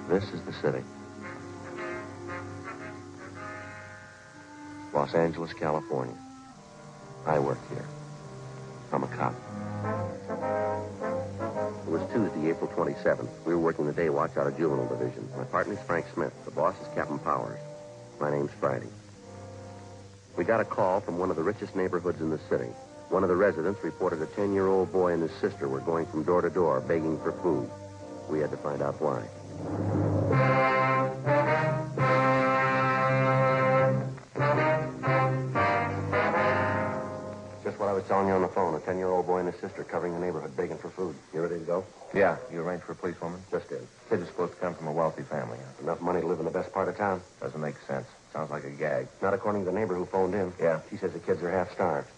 This is the city. Los Angeles, California. I work here. I'm a cop. It was Tuesday, April 27th. We were working the day watch out of Juvenile Division. My partner's Frank Smith. The boss is Captain Powers. My name's Friday. We got a call from one of the richest neighborhoods in the city. One of the residents reported a 10-year-old boy and his sister were going from door to door begging for food. We had to find out why. Just what I was telling you on the phone. A 10-year-old boy and his sister covering the neighborhood begging for food. You ready to go? Yeah, you arranged for a policewoman? Just did. Kids are supposed to come from a wealthy family. Huh? Enough money to live in the best part of town. Doesn't make sense. Sounds like a gag. Not according to the neighbor who phoned in. Yeah. She says the kids are half starved.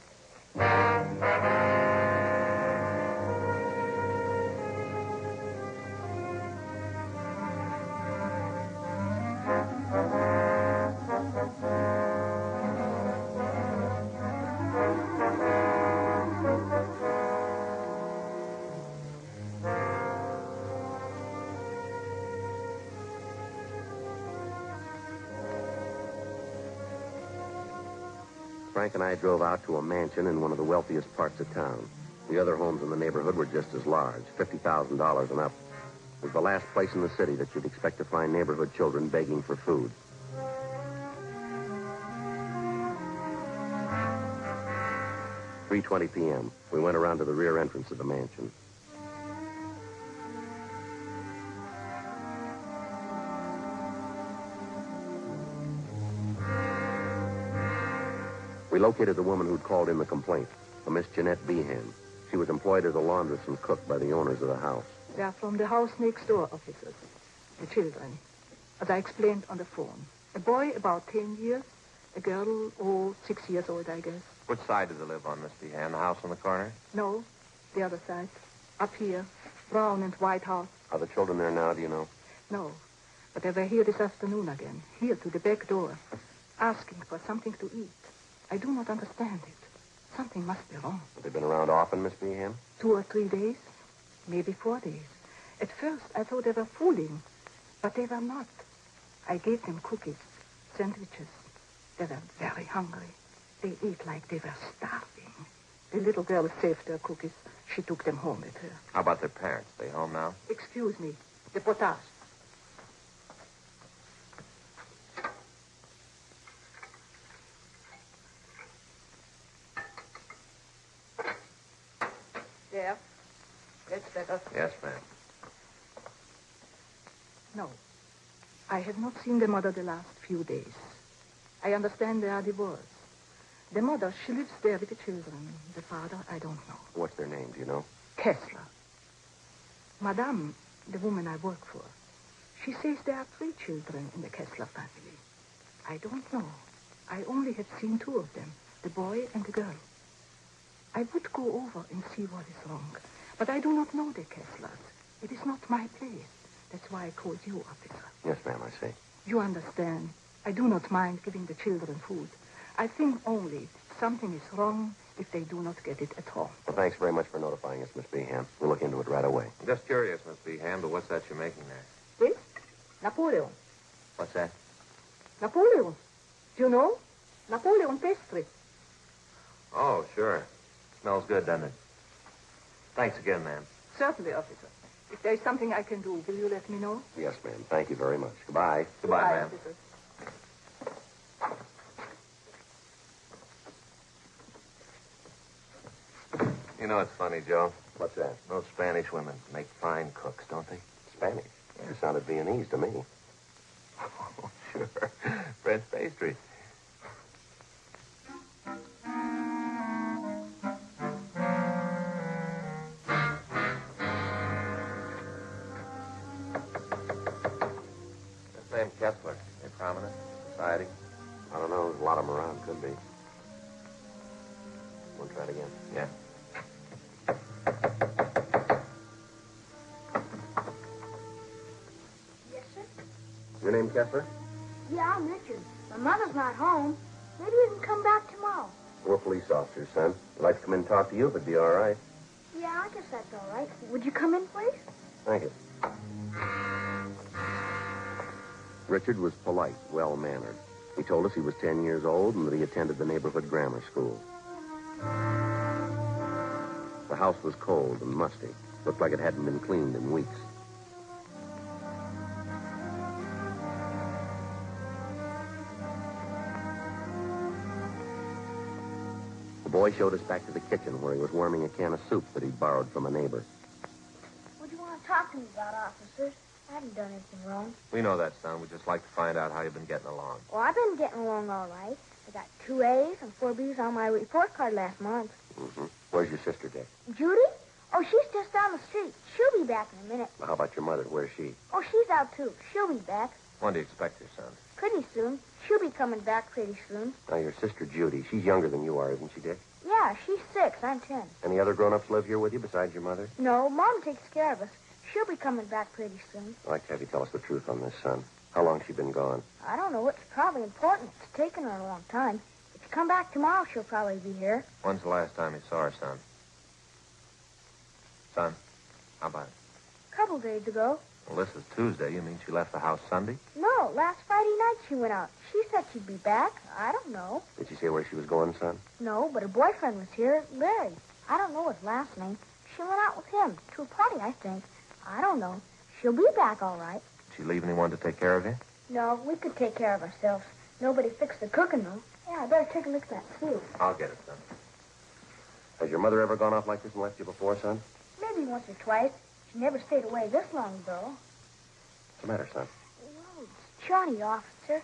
Frank and I drove out to a mansion in one of the wealthiest parts of town. The other homes in the neighborhood were just as large, $50,000 and up. It was the last place in the city that you'd expect to find neighborhood children begging for food. "3:20 p.m. We went around to the rear entrance of the mansion. We located the woman who'd called in the complaint, a Miss Jeanette Behan. She was employed as a laundress and cook by the owners of the house. They are from the house next door, officers. The children. As I explained on the phone. A boy about 10 years. A girl, 6 years old, I guess. Which side do they live on, Miss Behan? The house on the corner? No, the other side. Up here. Brown and white house. Are the children there now, do you know? No, but they were here this afternoon again. Here to the back door. Asking for something to eat. I do not understand it. Something must be wrong. Have they been around often, Miss Behan? 2 or 3 days. Maybe 4 days. At first, I thought they were fooling. But they were not. I gave them cookies, sandwiches. They were very hungry. They ate like they were starving. The little girl saved their cookies. She took them home with her. How about their parents? They home now? Excuse me. The potash. There. That's better. Yes, ma'am. No. I have not seen the mother the last few days. I understand they are divorced. The mother, she lives there with the children. The father, I don't know. What's their name, do you know? Kessler. Madame, the woman I work for, she says there are 3 children in the Kessler family. I don't know. I only have seen 2 of them, the boy and the girl. I would go over and see what is wrong, but I do not know the Kesslers. It is not my place. That's why I called you, officer. Yes, ma'am, I see. You understand. I do not mind giving the children food. I think only something is wrong if they do not get it at home. Well, thanks very much for notifying us, Miss Behan. We'll look into it right away. I'm just curious, Miss Behan, but what's that you're making there? This? Napoleon. What's that? Napoleon. Do you know? Napoleon pastry. Oh, sure. Smells good, doesn't it? Thanks again, ma'am. Certainly, officer. If there's something I can do, will you let me know? Yes, ma'am. Thank you very much. Goodbye. Goodbye, ma'am. Officer. You know, it's funny, Joe. What's that? Those Spanish women make fine cooks, don't they? Spanish. You sounded Viennese to me. Oh, sure. French pastry. This name Kessler, they prominent in society? I don't know. There's a lot of them around. Could be. Want to try it again? Yeah. Yes, Your name Kessler? Yeah, I'm Richard. My mother's not home. Maybe you can come back tomorrow. We're police officers, son. I'd like to come in and talk to you if it'd be all right. Yeah, I guess that's all right. Would you come in, please? Thank you. Richard was polite, well-mannered. He told us he was 10 years old and that he attended the neighborhood grammar school. The house was cold and musty. Looked like it hadn't been cleaned in weeks. The boy showed us back to the kitchen where he was warming a can of soup that he'd borrowed from a neighbor. What do you want to talk to me about, officers? I haven't done anything wrong. We know that, son. We'd just like to find out how you've been getting along. Well, I've been getting along all right. I got 2 A's and 4 B's on my report card last month. Mm-hmm. Where's your sister, Dick? Judy? Oh, she's just down the street. She'll be back in a minute. Well, how about your mother? Where's she? Oh, she's out, too. She'll be back. When do you expect her, son? Pretty soon. She'll be coming back pretty soon. Now, your sister, Judy, she's younger than you are, isn't she, Dick? Yeah, she's 6. I'm 10. Any other grown-ups live here with you besides your mother? No, Mom takes care of us. She'll be coming back pretty soon. I'd like to have you tell us the truth on this, son. How long's she been gone? I don't know. It's probably important. It's taken her a long time. If you come back tomorrow, she'll probably be here. When's the last time you saw her, son? Son, how about it? A couple days ago. Well, this is Tuesday. You mean she left the house Sunday? No, last Friday night she went out. She said she'd be back. I don't know. Did she say where she was going, son? No, but her boyfriend was here, Larry. I don't know his last name. She went out with him to a party, I think. I don't know. She'll be back all right. Did she leave anyone to take care of you? No, we could take care of ourselves. Nobody fixed the cooking, though. Yeah, I better take a look at that soup. I'll get it, son. Has your mother ever gone off like this and left you before, son? Maybe once or twice. She never stayed away this long, though. What's the matter, son? Well, it's Johnny, officer.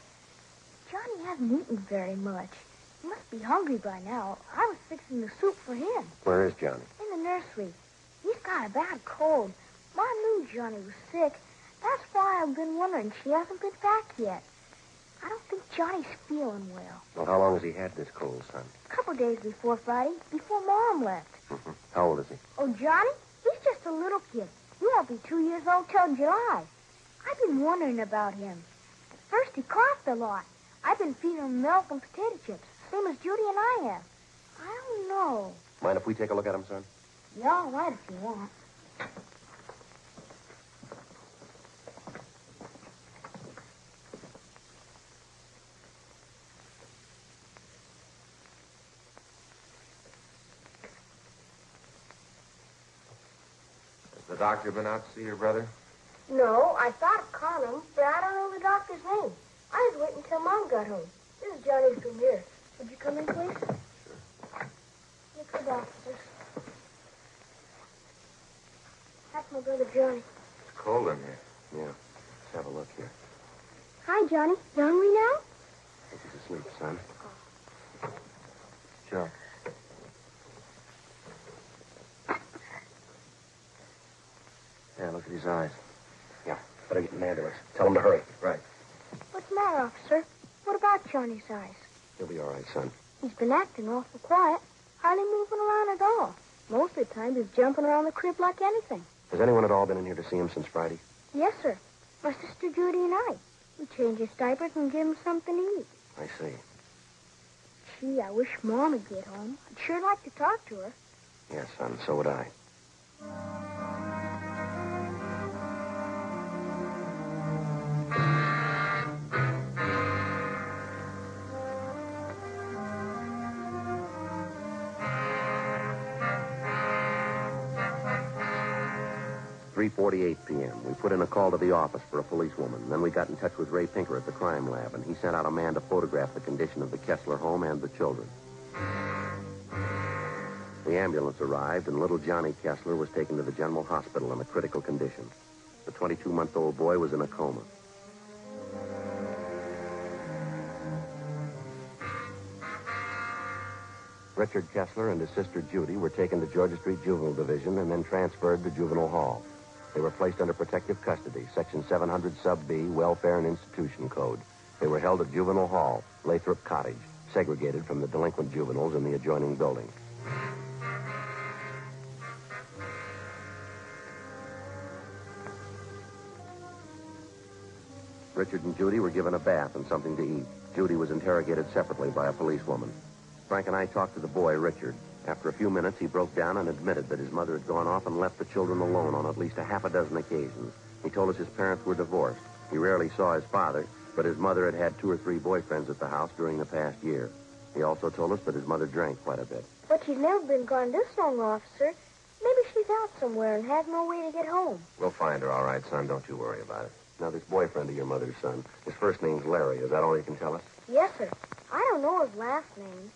Johnny hasn't eaten very much. He must be hungry by now. I was fixing the soup for him. Where is Johnny? In the nursery. He's got a bad cold. Mom knew Johnny was sick. That's why I've been wondering. She hasn't been back yet. I don't think Johnny's feeling well. Well, how long has he had this cold, son? A couple days before Friday, before Mom left. Mm-hmm. How old is he? Oh, Johnny? He's just a little kid. He won't be 2 years old till July. I've been wondering about him. At first, he coughed a lot. I've been feeding him milk and potato chips, same as Judy and I have. I don't know. Mind if we take a look at him, son? Yeah, all right if you want. Has the doctor been out to see your brother? No, I thought of calling him, but I don't know the doctor's name. I was waiting until Mom got home. This is Johnny's room here. Would you come in, please? Sure. Look at the officers. That's my brother Johnny. It's cold in here. Yeah. Let's have a look here. Hi, Johnny. You hungry now? I think he's asleep, son. Sure. Yeah, look at his eyes. Yeah, better get an ambulance. Tell him to hurry. Right. What's the matter, officer? What about Johnny's eyes? He'll be all right, son. He's been acting awful quiet, hardly moving around at all. Most of the time, he's jumping around the crib like anything. Has anyone at all been in here to see him since Friday? Yes, sir. My sister Judy and I. We change his diapers and give him something to eat. I see. Gee, I wish Mom would get home. I'd sure like to talk to her. Yes, son, so would I. .48 p.m. We put in a call to the office for a policewoman. Then we got in touch with Ray Pinker at the crime lab, and he sent out a man to photograph the condition of the Kessler home and the children. The ambulance arrived, and little Johnny Kessler was taken to the general hospital in a critical condition. The 22-month-old boy was in a coma. Richard Kessler and his sister Judy were taken to Georgia Street Juvenile Division and then transferred to Juvenile Hall. They were placed under protective custody, Section 700 Sub B, Welfare and Institution Code. They were held at Juvenile Hall, Lathrop Cottage, segregated from the delinquent juveniles in the adjoining building. Richard and Judy were given a bath and something to eat. Judy was interrogated separately by a policewoman. Frank and I talked to the boy, Richard. After a few minutes, he broke down and admitted that his mother had gone off and left the children alone on at least a half a dozen occasions. He told us his parents were divorced. He rarely saw his father, but his mother had had 2 or 3 boyfriends at the house during the past year. He also told us that his mother drank quite a bit. But she's never been gone this long, officer. Maybe she's out somewhere and has no way to get home. We'll find her, all right, son. Don't you worry about it. Now, this boyfriend of your mother's son, his first name's Larry. Is that all you can tell us? Yes, sir. I don't know his last name.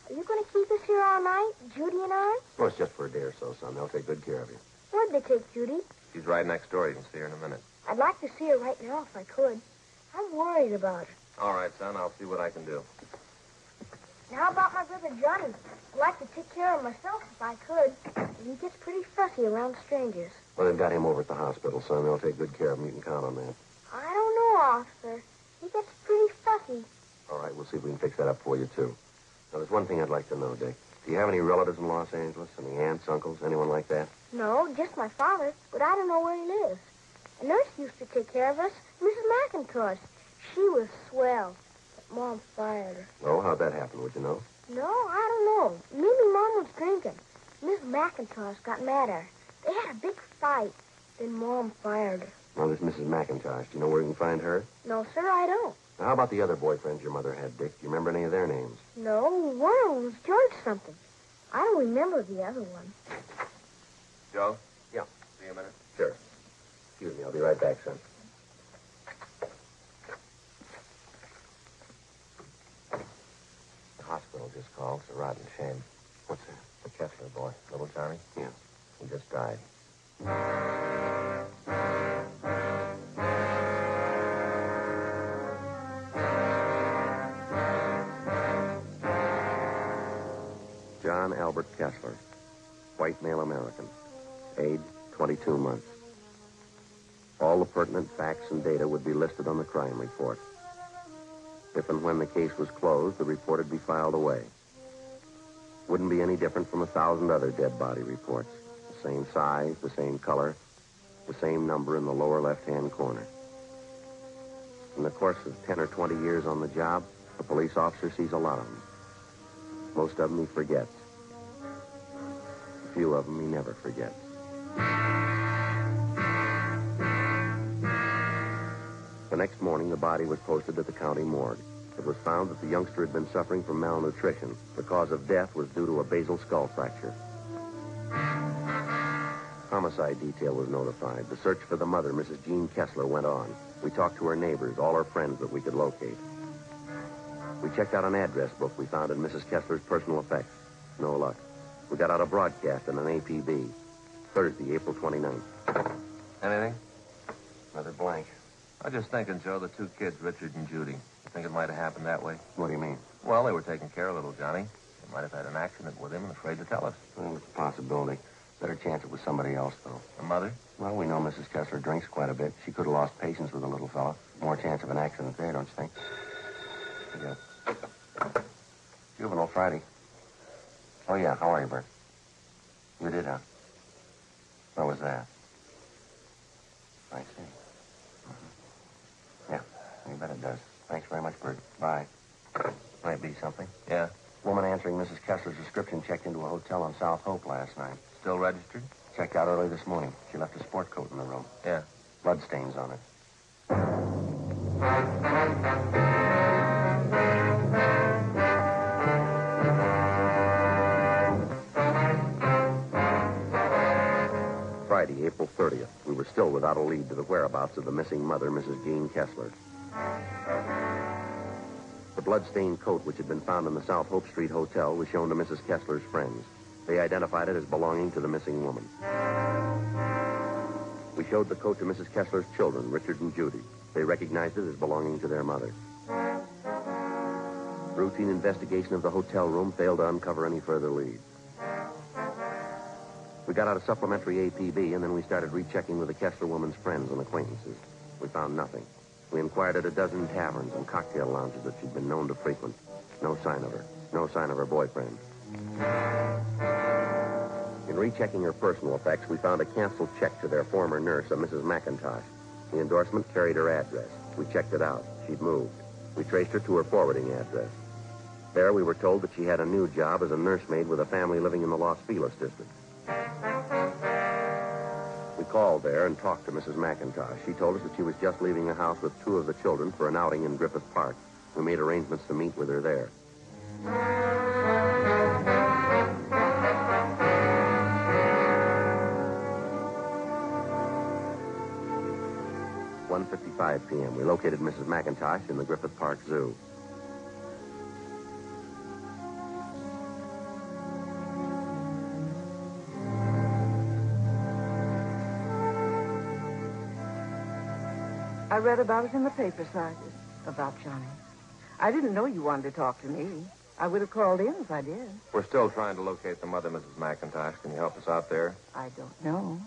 Are you going to keep us here all night, Judy and I? Well, it's just for a day or so, son. They'll take good care of you. Where'd they take Judy? She's right next door. You can see her in a minute. I'd like to see her right now if I could. I'm worried about her. All right, son. I'll see what I can do. Now about my brother Johnny. I'd like to take care of myself if I could. He gets pretty fussy around strangers. Well, they've got him over at the hospital, son. They'll take good care of him. You can count on that. I don't know, officer. He gets pretty fussy. All right, we'll see if we can fix that up for you, too. Now, there's one thing I'd like to know, Dick. Do you have any relatives in Los Angeles? Any aunts, uncles, anyone like that? No, just my father, but I don't know where he lives. A nurse used to take care of us, Mrs. McIntosh. She was swell, but Mom fired her. Oh, how'd that happen? Would you know? No, I don't know. Maybe Mom was drinking. Miss McIntosh got mad at her. They had a big fight. Then Mom fired her. Now, this Mrs. McIntosh, do you know where you can find her? No, sir, I don't. Now, how about the other boyfriends your mother had, Dick? Do you remember any of their names? No, one of them was George something. I don't remember the other one. Joe? Yeah. See you a minute. Sure. Excuse me, I'll be right back, son. The hospital just called. It's a rotten shame. What's that? The Kessler boy, little Johnny. Yeah. He just died. John Albert Kessler, white male American, age 22 months. All the pertinent facts and data would be listed on the crime report. If and when the case was closed, the report would be filed away. Wouldn't be any different from 1,000 other dead body reports. The same size, the same color, the same number in the lower left-hand corner. In the course of 10 or 20 years on the job, a police officer sees a lot of them. Most of them he forgets. A few of them he never forgets. The next morning, the body was posted at the county morgue. It was found that the youngster had been suffering from malnutrition. The cause of death was due to a basal skull fracture. Homicide detail was notified. The search for the mother, Mrs. Jean Kessler, went on. We talked to her neighbors, all her friends that we could locate. We checked out an address book we found in Mrs. Kessler's personal effects. No luck. We got out a broadcast in an APB. Thursday, April 29th. Anything? Another blank. I was just thinking, Joe, the 2 kids, Richard and Judy. You think it might have happened that way? What do you mean? Well, they were taking care of little Johnny. They might have had an accident with him and afraid to tell us. Well, it's a possibility. Better chance it was somebody else, though. The mother? Well, we know Mrs. Kessler drinks quite a bit. She could have lost patience with the little fella. More chance of an accident there, don't you think? Yeah. Juvenile Friday. Oh, yeah. How are you, Bert? You did, huh? Where was that? I see. Yeah, you bet it does. Thanks very much, Bert. Bye. Might be something. Yeah. Woman answering Mrs. Kessler's description checked into a hotel on South Hope last night. Still registered? Checked out early this morning. She left a sport coat in the room. Yeah. Blood stains on it. Friday, April 30th. We were still without a lead to the whereabouts of the missing mother, Mrs. Jean Kessler. The blood-stained coat which had been found in the South Hope Street Hotel was shown to Mrs. Kessler's friends. They identified it as belonging to the missing woman. We showed the coat to Mrs. Kessler's children, Richard and Judy. They recognized it as belonging to their mother. Routine investigation of the hotel room failed to uncover any further leads. We got out a supplementary APB, and then we started rechecking with the Kessler woman's friends and acquaintances. We found nothing. We inquired at a dozen taverns and cocktail lounges that she'd been known to frequent. No sign of her. No sign of her boyfriend. In rechecking her personal effects, we found a canceled check to their former nurse, a Mrs. McIntosh. The endorsement carried her address. We checked it out. She'd moved. We traced her to her forwarding address. There, we were told that she had a new job as a nursemaid with a family living in the Los Feliz district. We called there and talked to Mrs. McIntosh. She told us that she was just leaving the house with two of the children for an outing in Griffith Park. We made arrangements to meet with her there. At 1:55 p.m., we located Mrs. McIntosh in the Griffith Park Zoo. I read about it in the paper, Sergeant, about Johnny. I didn't know you wanted to talk to me. I would have called in if I did. We're still trying to locate the mother, Mrs. McIntosh. Can you help us out there? I don't know.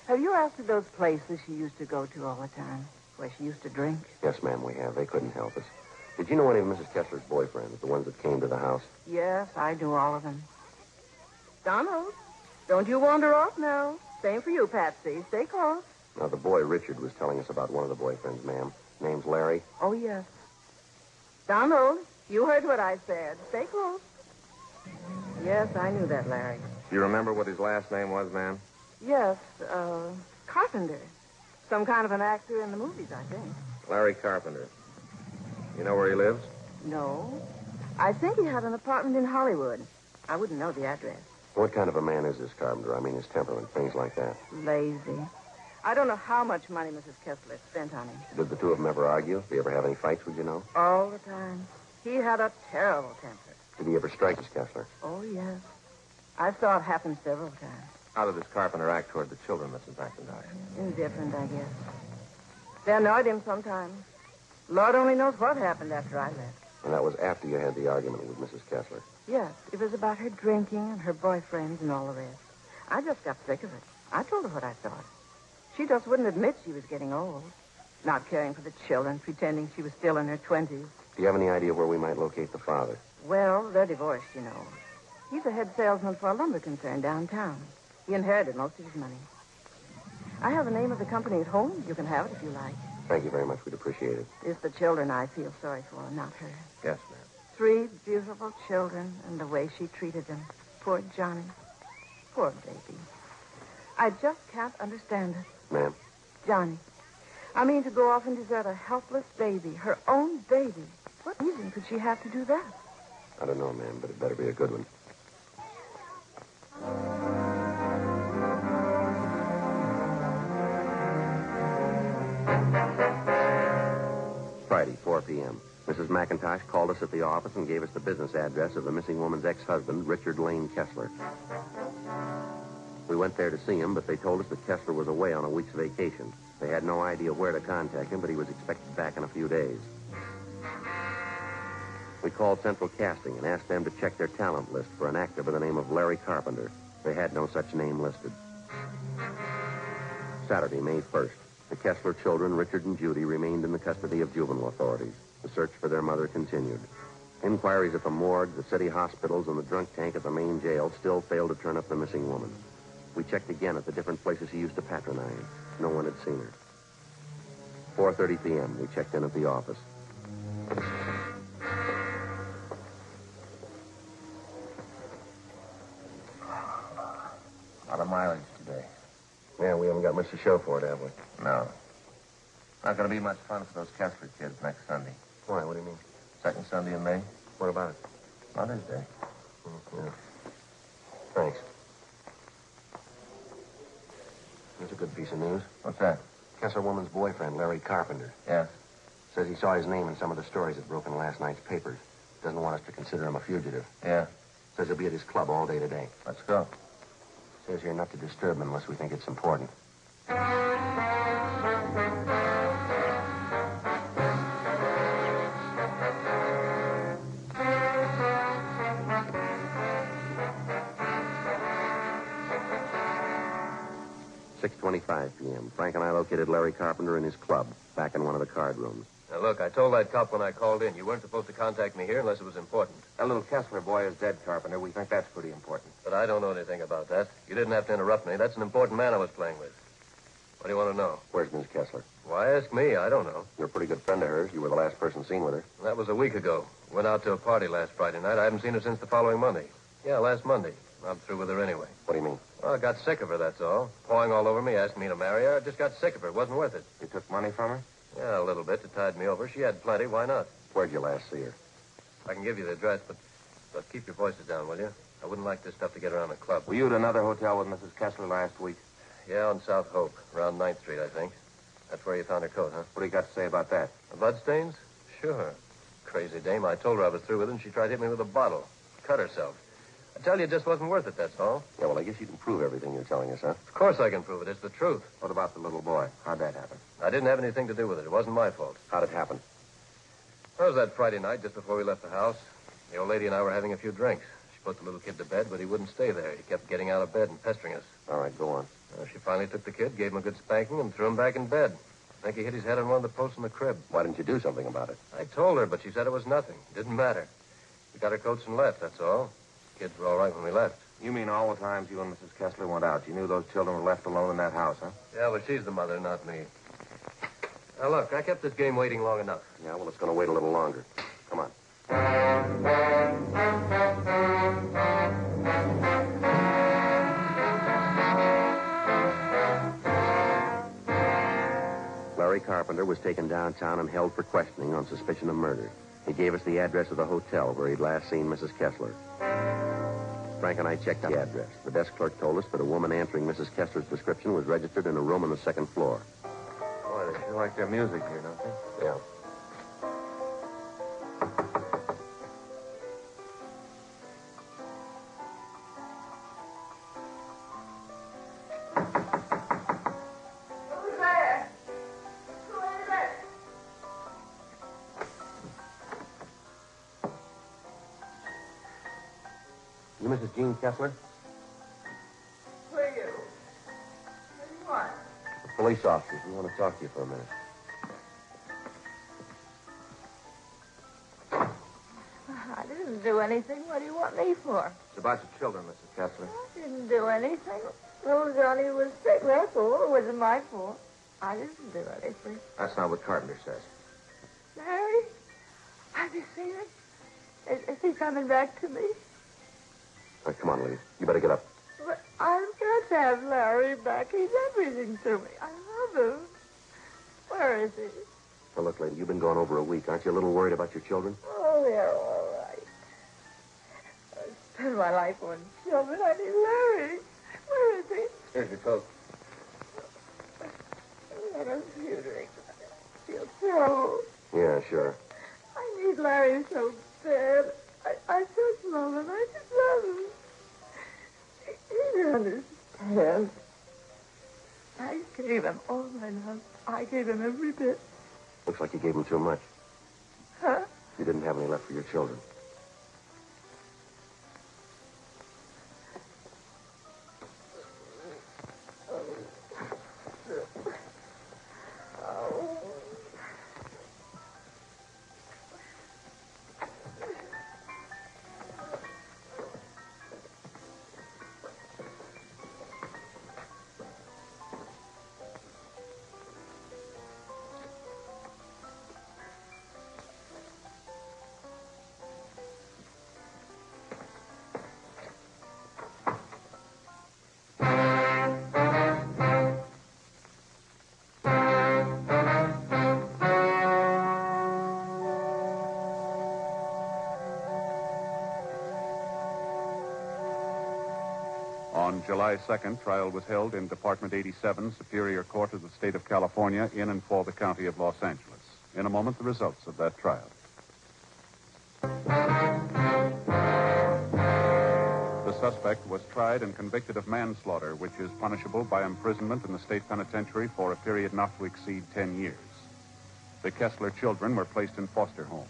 Have you asked her those places she used to go to all the time, where she used to drink? Yes, ma'am, we have. They couldn't help us. Did you know any of Mrs. Kessler's boyfriends, the ones that came to the house? Yes, I knew all of them. Donald, don't you wander off now. Same for you, Patsy. Stay close. Now, the boy Richard was telling us about one of the boyfriends, ma'am. Name's Larry. Oh, yes. Donald, you heard what I said. Stay close. Yes, I knew that, Larry. Do you remember what his last name was, ma'am? Yes, Carpenter. Some kind of an actor in the movies, I think. Larry Carpenter. You know where he lives? No. I think he had an apartment in Hollywood. I wouldn't know the address. What kind of a man is this Carpenter? I mean, his temperament, things like that. Lazy. I don't know how much money Mrs. Kessler spent on him. Did the two of them ever argue? Did they ever have any fights, would you know? All the time. He had a terrible temper. Did he ever strike Miss Kessler? Oh, yes. I saw it happen several times. How did this Carpenter act toward the children, Mrs. McIntosh? Indifferent, I guess. They annoyed him sometimes. Lord only knows what happened after I left. And that was after you had the argument with Mrs. Kessler. Yes, it was about her drinking and her boyfriends and all the rest. I just got sick of it. I told her what I thought. She just wouldn't admit she was getting old. Not caring for the children, pretending she was still in her 20s. Do you have any idea where we might locate the father? Well, they're divorced, you know. He's a head salesman for a lumber concern downtown. He inherited most of his money. I have the name of the company at home. You can have it if you like. Thank you very much. We'd appreciate it. It's the children I feel sorry for, not her. Yes, ma'am. 3 beautiful children and the way she treated them. Poor Johnny. Poor baby. I just can't understand it. Ma'am? Johnny. I mean, to go off and desert a helpless baby, her own baby. What reason could she have to do that? I don't know, ma'am, but it better be a good one. Friday, 4 p.m. Mrs. McIntosh called us at the office and gave us the business address of the missing woman's ex-husband, Richard Lane Kessler. We went there to see him, but they told us that Kessler was away on a week's vacation. They had no idea where to contact him, but he was expected back in a few days. We called Central Casting and asked them to check their talent list for an actor by the name of Larry Carpenter. They had no such name listed. Saturday, May 1st. The Kessler children, Richard and Judy, remained in the custody of juvenile authorities. The search for their mother continued. Inquiries at the morgue, the city hospitals, and the drunk tank at the main jail still failed to turn up the missing woman. We checked again at the different places he used to patronize. No one had seen her. 4:30 p.m., we checked in at the office. A lot of mileage today. Yeah, we haven't got much to show for it, have we? No. Not going to be much fun for those Kessler kids next Sunday. Why? What do you mean? Second Sunday in May. What about it? Mother's Day. Yeah. Thanks. Here's a good piece of news. What's that? Kessler woman's boyfriend, Larry Carpenter. Yes. Says he saw his name in some of the stories that broke in last night's papers. Doesn't want us to consider him a fugitive. Yeah. Says he'll be at his club all day today. Let's go. Says here not to disturb him unless we think it's important. .25 p.m. Frank and I located Larry Carpenter in his club, back in one of the card rooms. Now, look, I told that cop when I called in, you weren't supposed to contact me here unless it was important. That little Kessler boy is dead, Carpenter. We think that's pretty important. But I don't know anything about that. You didn't have to interrupt me. That's an important man I was playing with. What do you want to know? Where's Miss Kessler? Why ask me? I don't know. You're a pretty good friend of hers. You were the last person seen with her. That was a week ago. Went out to a party last Friday night. I haven't seen her since the following Monday. Yeah, last Monday. I'm through with her anyway. What do you mean? Well, I got sick of her, that's all. Pawing all over me, asking me to marry her. I just got sick of her. It wasn't worth it. You took money from her? Yeah, a little bit to tide me over. She had plenty. Why not? Where'd you last see her? I can give you the address, but keep your voices down, will you? I wouldn't like this stuff to get around the club. Were you at another hotel with Mrs. Kessler last week? Yeah, on South Hope, around 9th Street, I think. That's where you found her coat, huh? What do you got to say about that? The bloodstains? Sure. Crazy dame. I told her I was through with her, and she tried to hit me with a bottle. Cut herself. I tell you, it just wasn't worth it, that's all. Yeah, well, I guess you can prove everything you're telling us, huh? Of course I can prove it. It's the truth. What about the little boy? How'd that happen? I didn't have anything to do with it. It wasn't my fault. How'd it happen? It was that Friday night, just before we left the house. The old lady and I were having a few drinks. She put the little kid to bed, but he wouldn't stay there. He kept getting out of bed and pestering us. All right, go on. She finally took the kid, gave him a good spanking, and threw him back in bed. I think he hit his head on one of the posts in the crib. Why didn't you do something about it? I told her, but she said it was nothing. It didn't matter. We got our coats and left, that's all. Kids were all right when we left. You mean all the times you and Mrs. Kessler went out, you knew those children were left alone in that house, huh? Yeah, well, she's the mother, not me. Now, look, I kept this game waiting long enough. Yeah, well, it's going to wait a little longer. Come on. Larry Carpenter was taken downtown and held for questioning on suspicion of murder. He gave us the address of the hotel where he'd last seen Mrs. Kessler. Frank and I checked out the address. The desk clerk told us that a woman answering Mrs. Kessler's description was registered in a room on the second floor. Boy, they sure like their music here, don't they? Yeah. Who's there? Who is it? You Mrs. Jean Kessler? Who are you? What do you want? Police officers. We want to talk to you for a minute. I didn't do anything. What do you want me for? It's about your children, Mrs. Kessler. I didn't do anything. Little Johnny was sick, that's all. It wasn't my fault. I didn't do anything. That's not what Carpenter says. Larry? Have you seen him? Is he coming back to me? All right, come on, lady. You better get up. But I've got to have Larry back. He's everything to me. I love him. Where is he? Now, look, lady, you've been gone over a week. Aren't you a little worried about your children? Oh, they're all right. I spend my life on children. I need Larry. Where is he? Here's your coat. Let us few drinks. I feel so. Yeah, sure. I need Larry so bad. I just love him. I just love him. He doesn't understand. I gave him all my love. I gave him every bit. Looks like you gave them too much. Huh? You didn't have any left for your children. On July 2nd, trial was held in Department 87, Superior Court of the State of California, in and for the County of Los Angeles. In a moment, the results of that trial. The suspect was tried and convicted of manslaughter, which is punishable by imprisonment in the state penitentiary for a period not to exceed 10 years. The Kessler children were placed in foster homes.